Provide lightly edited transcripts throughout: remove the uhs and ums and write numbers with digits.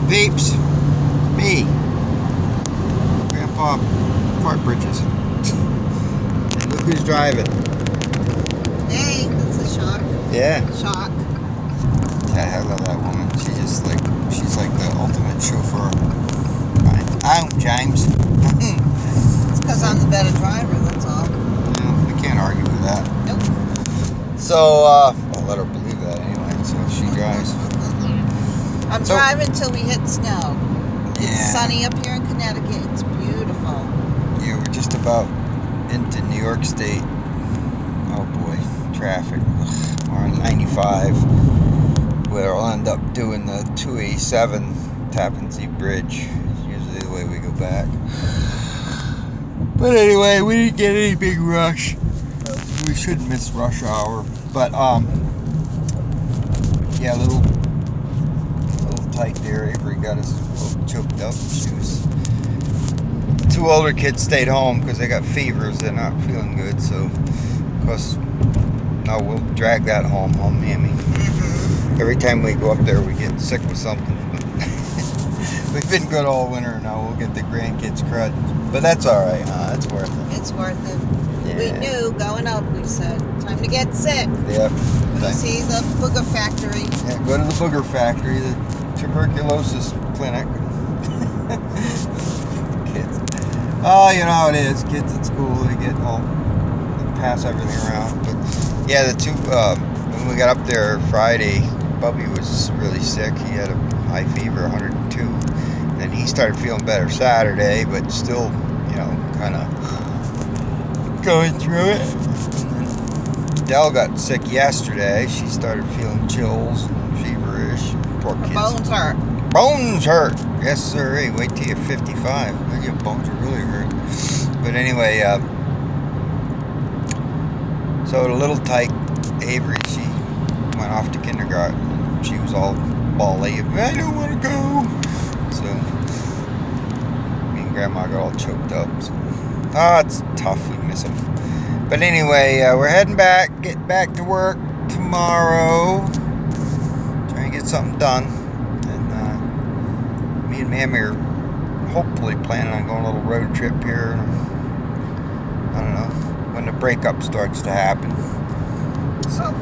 Peeps, me, Grandpa Fart Bridges. And look who's driving. Hey, that's a shock. Yeah. Shock. Yeah, I love that woman. She's like the ultimate chauffeur. I'm James. It's because I'm the better driver, that's all. Yeah, we can't argue with that. Nope. So, I'll let her believe that anyway, so she drives. I'm driving till we hit snow. It's sunny up here in Connecticut. It's beautiful. Yeah, we're just about into New York State. Oh boy, traffic. Ugh. We're on 95. We'll end up doing the 287 Tappan Zee Bridge. It's usually the way we go back. But anyway, we didn't get any big rush. We shouldn't miss rush hour. But yeah, a little tight there. Avery got us a little choked up. She was. Two older kids stayed home because they got fevers. They're not feeling good. So, of course, no, we'll drag that home Mammy. Every time we go up there, we get sick with something. We've been good all winter now. We'll get the grandkids crud. But that's all right, huh? It's worth it. It's worth it. Yeah. We knew going up, we said, time to get sick. Yep. We see the booger factory. Yeah, go to the booger factory, the tuberculosis clinic. Kids. Oh, you know how it is. Kids at school, they pass everything around. But yeah, when we got up there Friday, Bubby was really sick. He had a high fever, 102. Then he started feeling better Saturday, but still, kind of going through it. And then Dell got sick yesterday. She started feeling chills and feverish. Poor kids. Bones hurt. Bones hurt. Yes, sir. Hey, wait till you're 55. Then your bones will really hurt. But anyway, so a little tight. Avery, she went off to kindergarten. She was all bally. I don't want to go. So me and Grandma got all choked up. So, it's tough. We miss them. But anyway, we're heading back. Get back to work tomorrow. Trying to get something done. And me and Mammy are hopefully planning on going on a little road trip here. I don't know when the breakup starts to happen. So,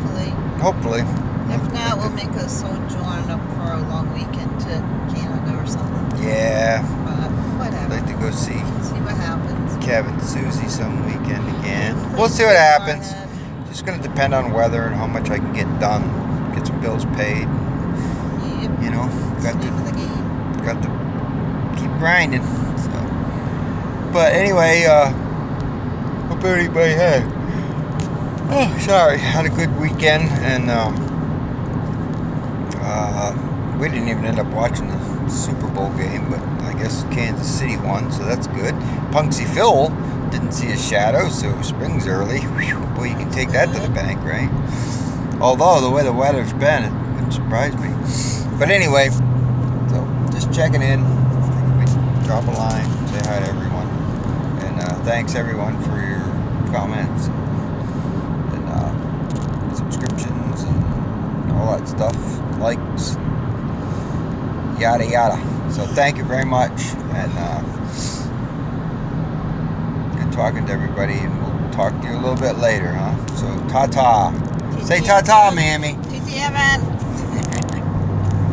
hopefully. If not, we'll make a sojourn up for a long weekend to Canada or something. Yeah. But whatever. I'd like to go see what happens. Kevin and Susie some weekend again. We'll see what happens. Just going to depend on weather and how much I can get done. Get some bills paid. Yep. Got to keep grinding. So, but anyway, hope everybody had a good weekend, and we didn't even end up watching the Super Bowl game, but I guess Kansas City won, so that's good. Punksy Phil didn't see his shadow, so spring's early. Whew, boy, you can take that to the bank, right? Although the way the weather's been, it wouldn't surprise me. But anyway, so just checking in. Drop a line, say hi to everyone, and thanks everyone for your comments and subscriptions and all that stuff, likes, yada yada. So thank you very much, and good talking to everybody, and we'll talk to you a little bit later, huh? So ta-ta. Say ta-ta, Mammy. TT Evan.